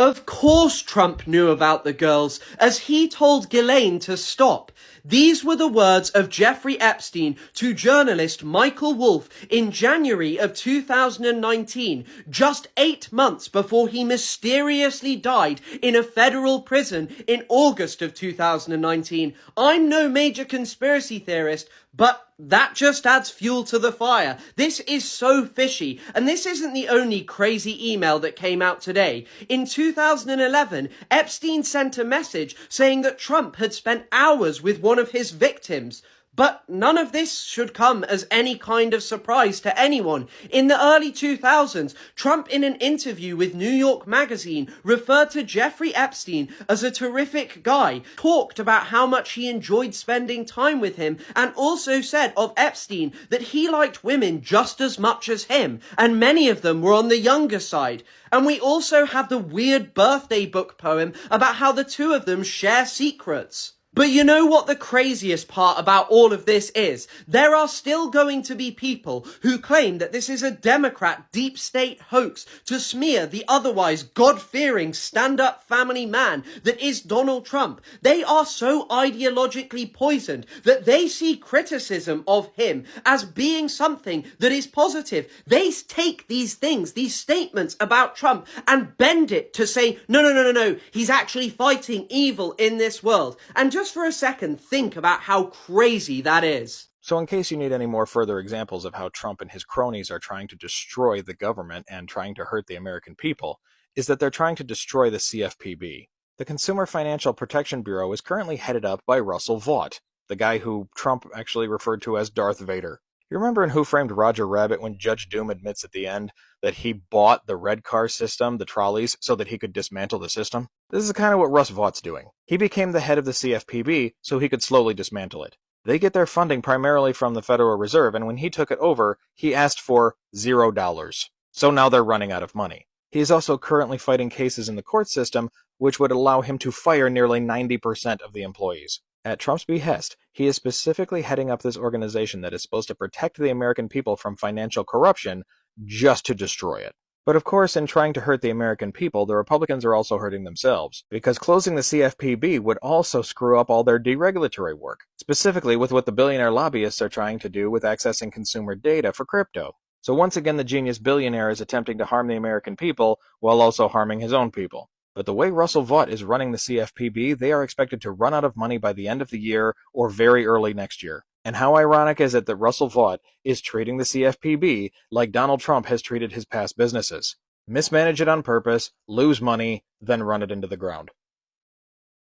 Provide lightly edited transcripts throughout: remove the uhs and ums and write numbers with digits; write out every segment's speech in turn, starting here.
Of course Trump knew about the girls, as he told Ghislaine to stop. These were the words of Jeffrey Epstein to journalist Michael Wolff in January of 2019, just 8 months before he mysteriously died in a federal prison in August of 2019. I'm no major conspiracy theorist, but that just adds fuel to the fire. This is so fishy, and this isn't the only crazy email that came out today. In 2011, Epstein sent a message saying that Trump had spent hours with one of his victims. But none of this should come as any kind of surprise to anyone. In the early 2000s, Trump, in an interview with New York Magazine, referred to Jeffrey Epstein as a terrific guy, talked about how much he enjoyed spending time with him, and also said of Epstein that he liked women just as much as him, and many of them were on the younger side. And we also have the weird birthday book poem about how the two of them share secrets. But you know what the craziest part about all of this is? There are still going to be people who claim that this is a Democrat deep state hoax to smear the otherwise God-fearing stand-up family man that is Donald Trump. They are so ideologically poisoned that they see criticism of him as being something that is positive. They take these things, these statements about Trump, and bend it to say, no, he's actually fighting evil in this world. And just for a second, think about how crazy that is. So in case you need any more further examples of how Trump and his cronies are trying to destroy the government and trying to hurt the American people, is that they're trying to destroy the CFPB. The Consumer Financial Protection Bureau is currently headed up by Russell Vought, the guy who Trump actually referred to as Darth Vader. You remember in Who Framed Roger Rabbit when Judge Doom admits at the end that he bought the red car system, the trolleys, so that he could dismantle the system? This is kind of what Russ Vaught's doing. He became the head of the CFPB so he could slowly dismantle it. They get their funding primarily from the Federal Reserve, and when he took it over, he asked for $0. So now they're running out of money. He is also currently fighting cases in the court system, which would allow him to fire nearly 90% of the employees. At Trump's behest, he is specifically heading up this organization that is supposed to protect the American people from financial corruption, just to destroy it. But of course, in trying to hurt the American people, the Republicans are also hurting themselves, because closing the CFPB would also screw up all their deregulatory work, specifically with what the billionaire lobbyists are trying to do with accessing consumer data for crypto. So once again, the genius billionaire is attempting to harm the American people while also harming his own people. But the way Russell Vought is running the CFPB, they are expected to run out of money by the end of the year or very early next year. And how ironic is it that Russell Vought is treating the CFPB like Donald Trump has treated his past businesses? Mismanage it on purpose, lose money, then run it into the ground.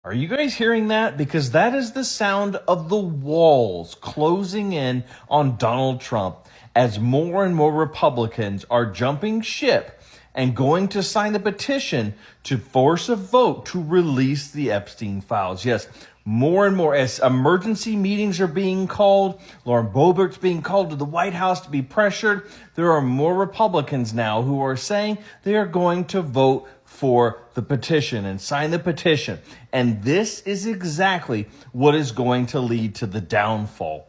Are you guys hearing that? Because that is the sound of the walls closing in on Donald Trump as more and more Republicans are jumping ship and going to sign the petition to force a vote to release the Epstein files. Yes, more and more as emergency meetings are being called, Lauren Boebert's being called to the White House to be pressured. There are more Republicans now who are saying they are going to vote for the petition and sign the petition. And this is exactly what is going to lead to the downfall.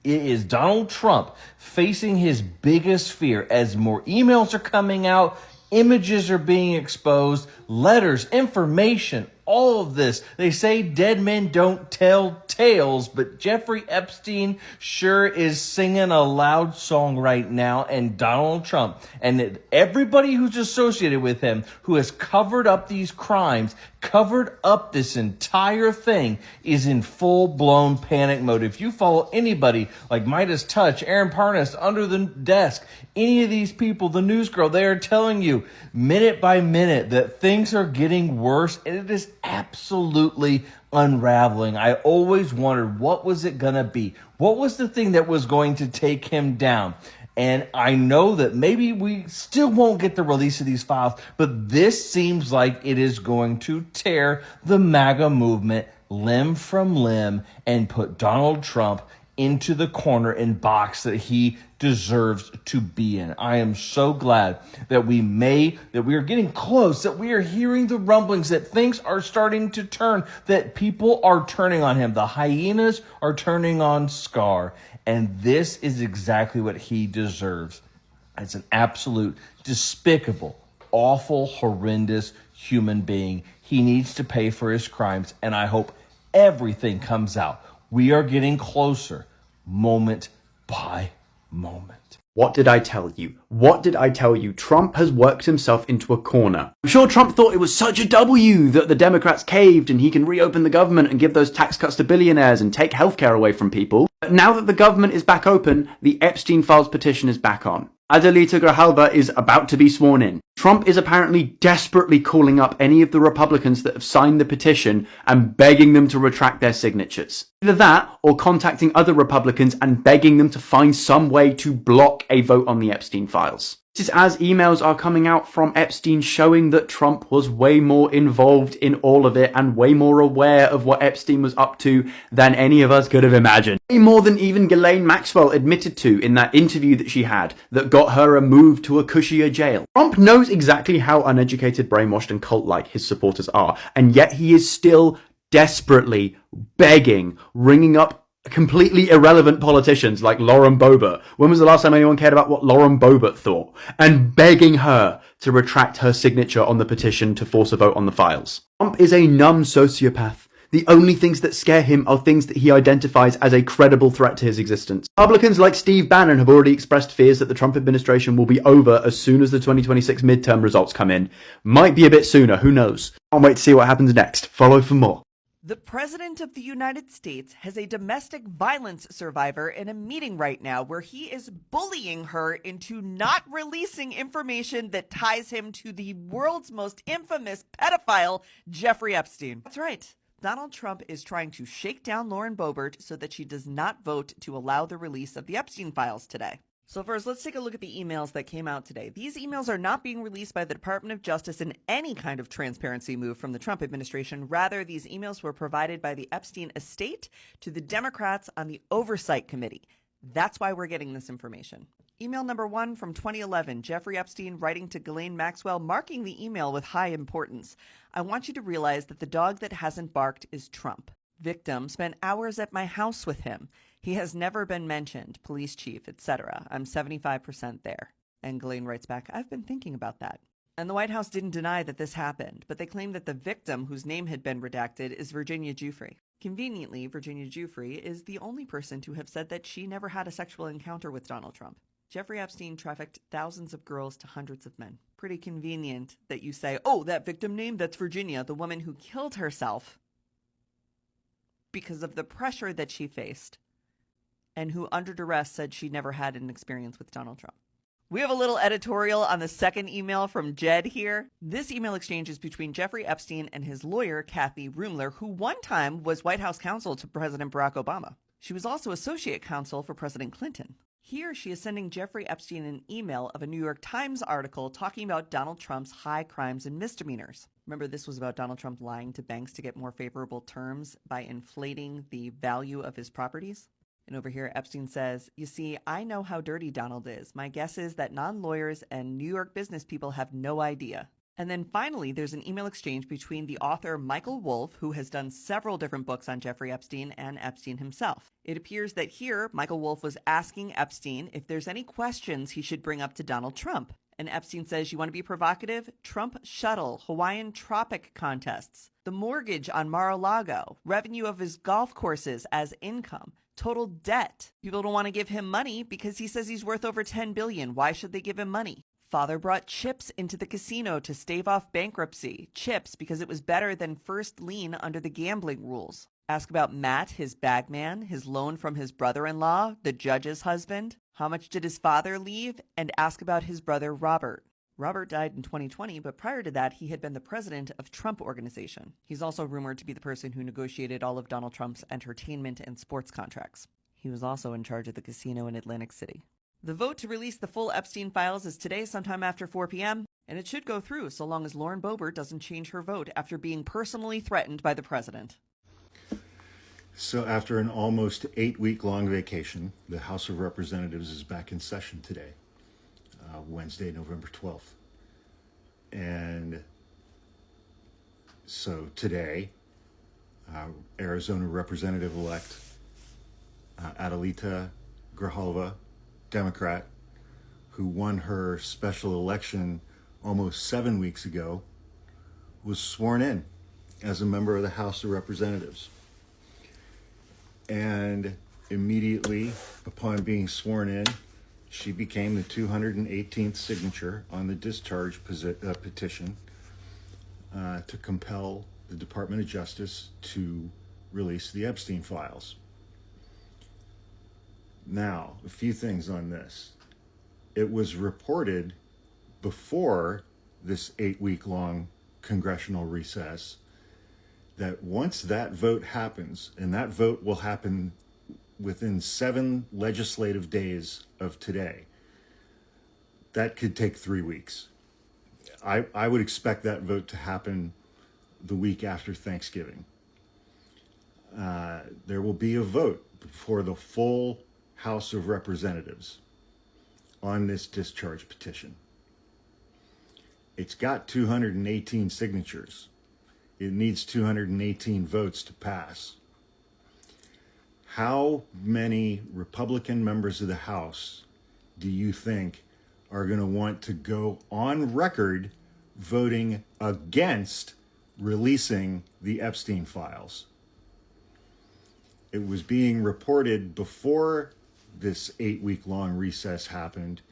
It is Donald Trump facing his biggest fear as more emails are coming out, images are being exposed, letters, information, all of this. They say dead men don't tell tales, but Jeffrey Epstein sure is singing a loud song right now, and Donald Trump and everybody who's associated with him who has covered up these crimes, covered up this entire thing, is in full-blown panic mode. If you follow anybody like Midas Touch, Aaron Parnas, Under the Desk, any of these people, the news girl, they are telling you minute by minute that things are getting worse, and it is absolutely unraveling. I always wondered, what was it going to be? What was the thing that was going to take him down? And I know that maybe we still won't get the release of these files, but this seems like it is going to tear the MAGA movement limb from limb and put Donald Trump into the corner and box that he deserves to be in. I am so glad that we are getting close, that we are hearing the rumblings, that things are starting to turn, that people are turning on him. The hyenas are turning on Scar, and this is exactly what he deserves. It's an absolute despicable, awful, horrendous human being. He needs to pay for his crimes, and I hope everything comes out. We are getting closer, moment by moment. What did I tell you? What did I tell you? Trump has worked himself into a corner. I'm sure Trump thought it was such a W that the Democrats caved and he can reopen the government and give those tax cuts to billionaires and take healthcare away from people. But now that the government is back open, the Epstein Files petition is back on. Adelita Grijalva is about to be sworn in. Trump is apparently desperately calling up any of the Republicans that have signed the petition and begging them to retract their signatures. Either that, or contacting other Republicans and begging them to find some way to block a vote on the Epstein Files. This is as emails are coming out from Epstein showing that Trump was way more involved in all of it and way more aware of what Epstein was up to than any of us could have imagined. Way more than even Ghislaine Maxwell admitted to in that interview that she had that got her a move to a cushier jail. Trump knows exactly how uneducated, brainwashed and cult-like his supporters are, and yet he is still desperately begging, ringing up completely irrelevant politicians like Lauren Boebert. When was the last time anyone cared about what Lauren Boebert thought? And begging her to retract her signature on the petition to force a vote on the files. Trump is a numb sociopath. The only things that scare him are things that he identifies as a credible threat to his existence. Republicans like Steve Bannon have already expressed fears that the Trump administration will be over as soon as the 2026 midterm results come in. Might be a bit sooner, who knows? Can't wait to see what happens next. Follow for more. The President of the United States has a domestic violence survivor in a meeting right now where he is bullying her into not releasing information that ties him to the world's most infamous pedophile, Jeffrey Epstein. That's right. Donald Trump is trying to shake down Lauren Boebert so that she does not vote to allow the release of the Epstein files today. So first, let's take a look at the emails that came out today. These emails are not being released by the Department of Justice in any kind of transparency move from the Trump administration. Rather, these emails were provided by the Epstein estate to the Democrats on the Oversight Committee. That's why we're getting this information. Email number 1 from 2011, Jeffrey Epstein writing to Ghislaine Maxwell, marking the email with high importance. I want you to realize that the dog that hasn't barked is Trump. Victim spent hours at my house with him. He has never been mentioned, police chief, etc. I'm 75% there. And Ghislaine writes back, I've been thinking about that. And the White House didn't deny that this happened, but they claimed that the victim, whose name had been redacted, is Virginia Giuffre. Conveniently, Virginia Giuffre is the only person to have said that she never had a sexual encounter with Donald Trump. Jeffrey Epstein trafficked thousands of girls to hundreds of men. Pretty convenient that you say, oh, that victim name, that's Virginia, the woman who killed herself because of the pressure that she faced and who under duress said she never had an experience with Donald Trump. We have a little editorial on the second email from Jed here. This email exchange is between Jeffrey Epstein and his lawyer, Kathy Rumler, who one time was White House counsel to President Barack Obama. She was also associate counsel for President Clinton. Here, she is sending Jeffrey Epstein an email of a New York Times article talking about Donald Trump's high crimes and misdemeanors. Remember, this was about Donald Trump lying to banks to get more favorable terms by inflating the value of his properties. And over here, Epstein says, you see, I know how dirty Donald is. My guess is that non-lawyers and New York business people have no idea. And then finally, there's an email exchange between the author Michael Wolff, who has done several different books on Jeffrey Epstein, and Epstein himself. It appears that here, Michael Wolff was asking Epstein if there's any questions he should bring up to Donald Trump. And Epstein says, you want to be provocative? Trump shuttle, Hawaiian tropic contests, the mortgage on Mar-a-Lago, revenue of his golf courses as income, total debt. People don't want to give him money because he says he's worth over $10 billion. Why should they give him money? Father brought chips into the casino to stave off bankruptcy. Chips because it was better than first lien under the gambling rules. Ask about Matt, his bagman, his loan from his brother-in-law, the judge's husband. How much did his father leave? And ask about his brother Robert. Robert died in 2020, but prior to that, he had been the president of Trump Organization. He's also rumored to be the person who negotiated all of Donald Trump's entertainment and sports contracts. He was also in charge of the casino in Atlantic City. The vote to release the full Epstein files is today sometime after 4 p.m., and it should go through so long as Lauren Boebert doesn't change her vote after being personally threatened by the president. So after an almost 8-week-long vacation, the House of Representatives is back in session today, Wednesday, November 12th. And so today, Arizona Representative-elect Adelita Grijalva, Democrat, who won her special election almost 7 weeks ago, was sworn in as a member of the House of Representatives. And immediately upon being sworn in, she became the 218th signature on the discharge petition to compel the Department of Justice to release the Epstein files. Now, a few things on this. It was reported before this 8-week-long congressional recess that once that vote happens, and that vote will happen within 7 legislative days of today, that could take 3 weeks. I would expect that vote to happen the week after Thanksgiving. There will be a vote before the full House of Representatives on this discharge petition. It's got 218 signatures. It needs 218 votes to pass. How many Republican members of the House do you think are going to want to go on record voting against releasing the Epstein files? It was being reported before this 8-week-long recess happened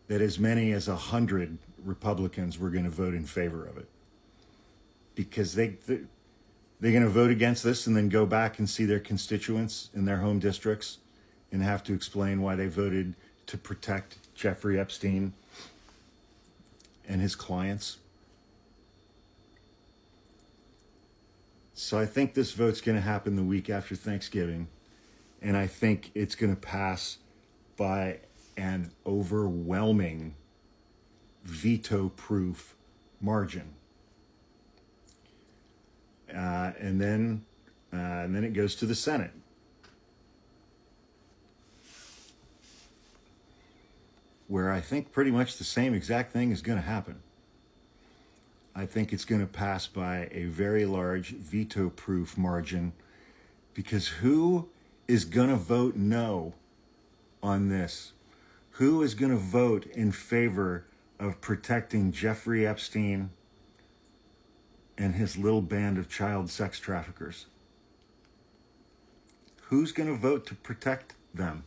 that as many as 100 Republicans were going to vote in favor of it, because they're going to vote against this and then go back and see their constituents in their home districts and have to explain why they voted to protect Jeffrey Epstein and his clients. So I think this vote's going to happen the week after Thanksgiving, and I think it's going to pass by an overwhelming veto-proof margin. And then it goes to the Senate. Where I think pretty much the same exact thing is going to happen. I think it's going to pass by a very large veto-proof margin, because who is going to vote no on this? Who is going to vote in favor of protecting Jeffrey Epstein and his little band of child sex traffickers? Who's going to vote to protect them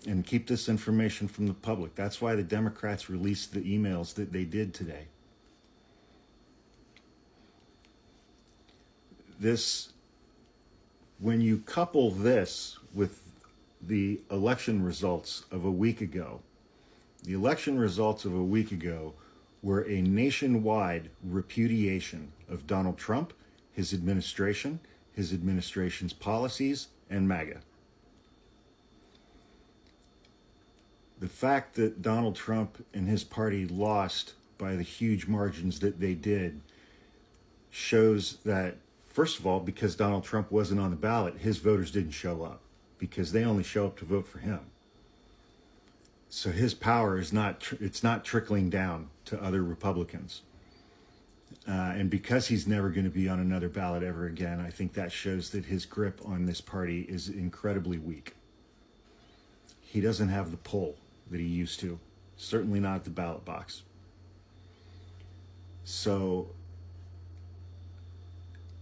and keep this information from the public? That's why the Democrats released the emails that they did today. When you couple this with the election results of a week ago, the election results of a week ago were a nationwide repudiation of Donald Trump, his administration's policies, and MAGA. The fact that Donald Trump and his party lost by the huge margins that they did shows that, first of all, because Donald Trump wasn't on the ballot, his voters didn't show up, because they only show up to vote for him. So his power is not trickling down to other Republicans. And because he's never going to be on another ballot ever again, I think that shows that his grip on this party is incredibly weak. He doesn't have the pull that he used to, certainly not at the ballot box. So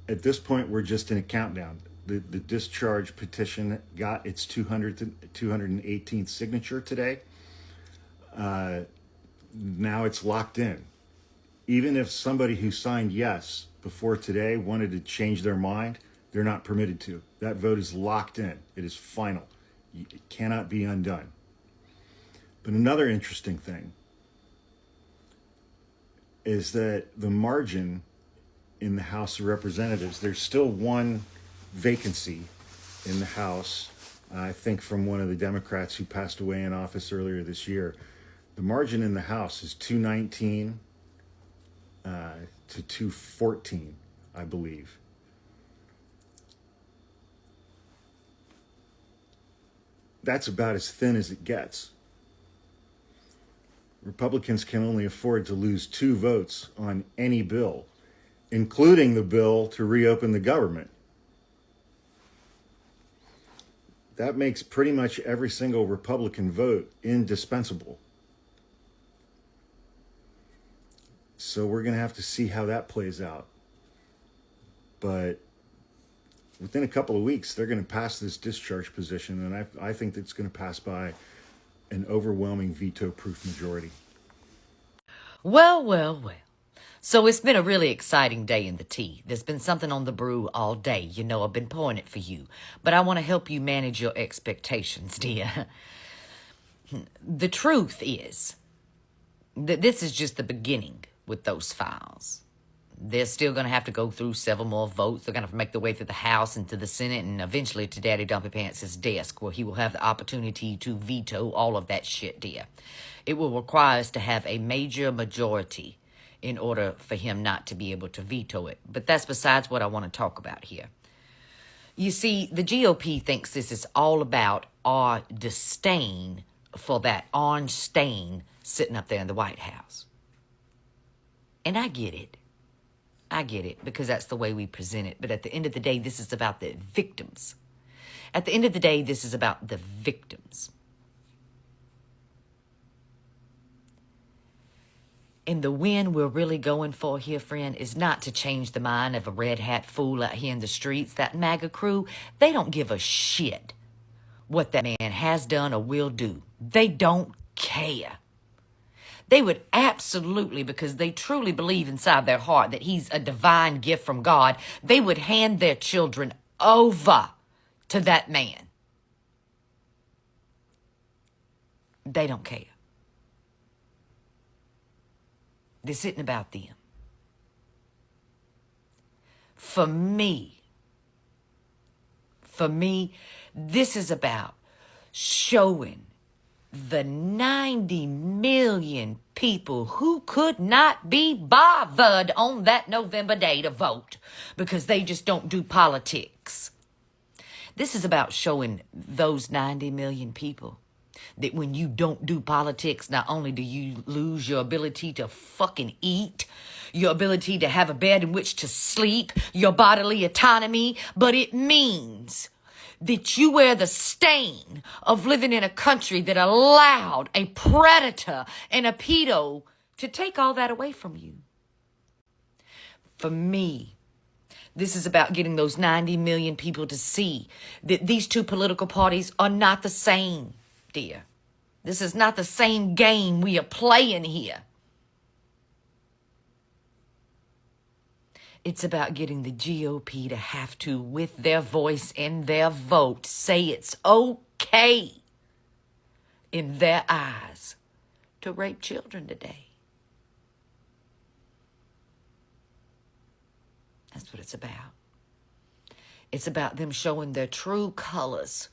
at this point, we're just in a countdown. The discharge petition got its 218th signature today. Now it's locked in. Even if somebody who signed yes before today wanted to change their mind, they're not permitted to. That vote is locked in. It is final. It cannot be undone. But another interesting thing is that the margin in the House of Representatives, there's still one vacancy in the House, I think from one of the Democrats who passed away in office earlier this year. The margin in the House is 219 to 214, I believe. That's about as thin as it gets. Republicans can only afford to lose 2 votes on any bill, including the bill to reopen the government. That makes pretty much every single Republican vote indispensable. So we're going to have to see how that plays out. But within a couple of weeks, they're going to pass this discharge position, and I think it's going to pass by an overwhelming veto-proof majority. Well, well, well. So it's been a really exciting day in the tea. There's been something on the brew all day. You know, I've been pouring it for you. But I want to help you manage your expectations, dear. The truth is that this is just the beginning with those files. They're still going to have to go through several more votes. They're going to have to make their way through the House and to the Senate and eventually to Daddy Dumpy Pants' desk, where he will have the opportunity to veto all of that shit, dear. It will require us to have a major majority in order for him not to be able to veto it. But that's besides what I want to talk about here. You see, the GOP thinks this is all about our disdain for that orange stain sitting up there in the White House. And I get it. I get it, because that's the way we present it. But at the end of the day, this is about the victims. At the end of the day, this is about the victims. And the win we're really going for here, friend, is not to change the mind of a red hat fool out here in the streets. That MAGA crew, they don't give a shit what that man has done or will do. They don't care. They would absolutely, because they truly believe inside their heart that he's a divine gift from God, they would hand their children over to that man. They don't care. This isn't about them. For me, this is about showing the 90 million people who could not be bothered on that November day to vote because they just don't do politics. This is about showing those 90 million people that when you don't do politics, not only do you lose your ability to fucking eat, your ability to have a bed in which to sleep, your bodily autonomy, but it means that you wear the stain of living in a country that allowed a predator and a pedo to take all that away from you. For me, this is about getting those 90 million people to see that these two political parties are not the same, dear. This is not the same game we are playing here. It's about getting the GOP to have to, with their voice and their vote, say it's okay in their eyes to rape children today. That's what it's about. It's about them showing their true colors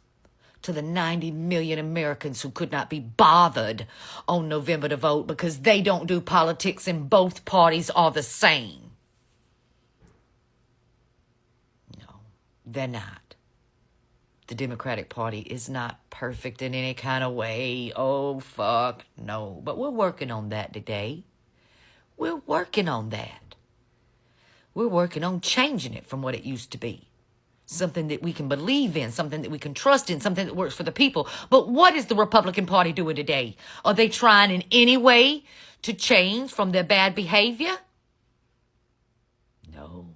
to the 90 million Americans who could not be bothered on November to vote because they don't do politics and both parties are the same. No, they're not. The Democratic Party is not perfect in any kind of way. Oh, fuck, no. But we're working on that today. We're working on that. We're working on changing it from what it used to be. Something that we can believe in, something that we can trust in, something that works for the people. But what is the Republican Party doing today? Are they trying in any way to change from their bad behavior? No.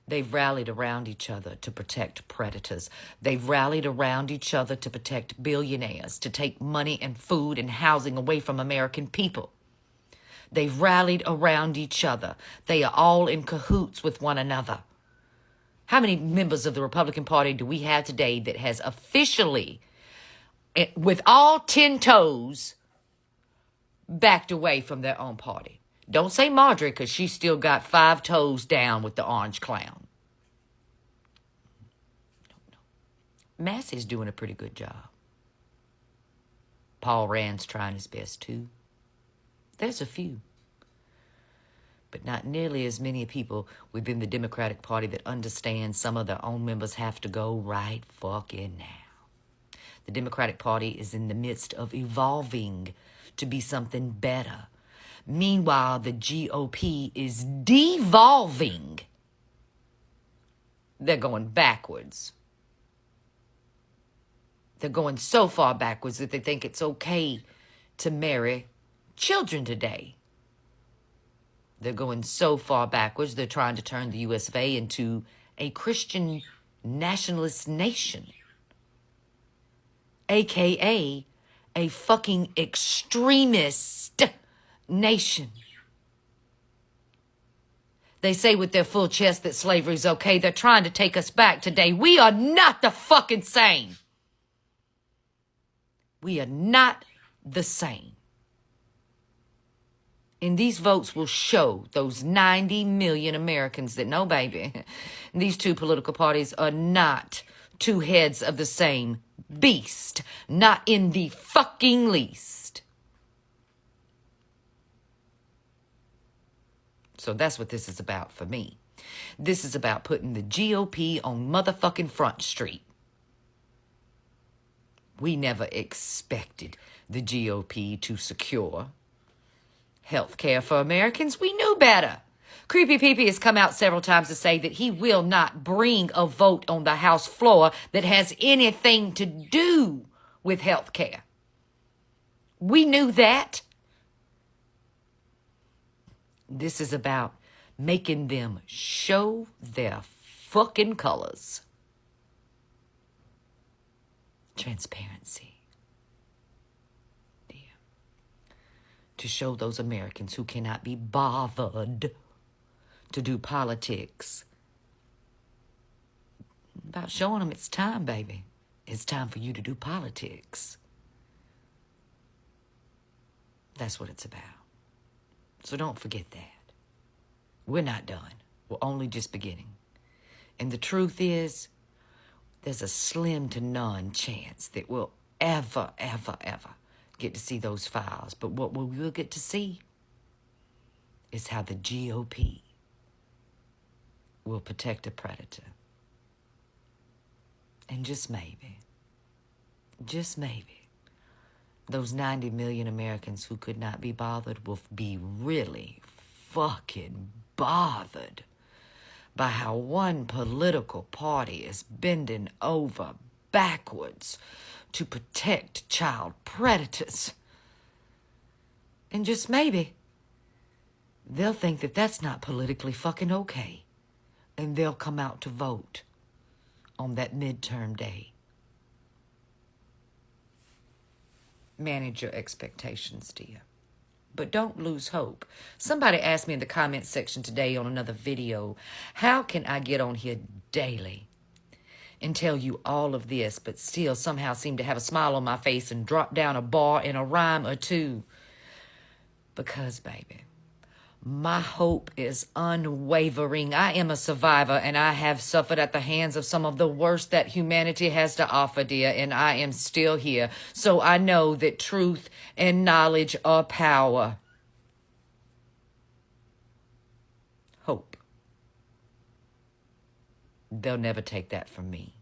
They've rallied around each other to protect predators. They've rallied around each other to protect billionaires, to take money and food and housing away from American people. They've rallied around each other. They are all in cahoots with one another. How many members of the Republican Party do we have today that has officially, with all 10 toes, backed away from their own party? Don't say Marjorie, because she's still got 5 toes down with the orange clown. No. Massey's doing a pretty good job. Paul Rand's trying his best too. There's a few, but not nearly as many people within the Democratic Party that understand some of their own members have to go right fucking now. The Democratic Party is in the midst of evolving to be something better. Meanwhile, the GOP is devolving. They're going backwards. They're going so far backwards that they think it's okay to marry children today. They're going so far backwards, they're trying to turn the US of A into a Christian nationalist nation, aka a fucking extremist nation. They say with their full chest that slavery's okay. They're trying to take us back today. We are not the fucking same. We are not the same. And these votes will show those 90 million Americans that no, baby, these two political parties are not two heads of the same beast. Not in the fucking least. So that's what this is about for me. This is about putting the GOP on motherfucking Front Street. We never expected the GOP to secure health care for Americans. We knew better. Creepy Peepee has come out several times to say that he will not bring a vote on the House floor that has anything to do with health care. We knew that. This is about making them show their fucking colors. Transparency. Yeah. To show those Americans who cannot be bothered to do politics about showing them it's time, baby. It's time for you to do politics. That's what it's about. So don't forget that. We're not done. We're only just beginning. And the truth is, there's a slim to none chance that we'll ever get to see those files. But what we will get to see is how the GOP will protect a predator. And just maybe, those 90 million Americans who could not be bothered will be really fucking bothered by how one political party is bending over backwards to protect child predators. And just maybe, they'll think that that's not politically fucking okay. And they'll come out to vote on that midterm day. Manage your expectations, dear. But don't lose hope. Somebody asked me in the comments section today on another video, how can I get on here daily and tell you all of this, but still somehow seem to have a smile on my face and drop down a bar in a rhyme or two? Because, baby, my hope is unwavering. I am a survivor, and I have suffered at the hands of some of the worst that humanity has to offer, dear, and I am still here. So I know that truth and knowledge are power. Hope. They'll never take that from me.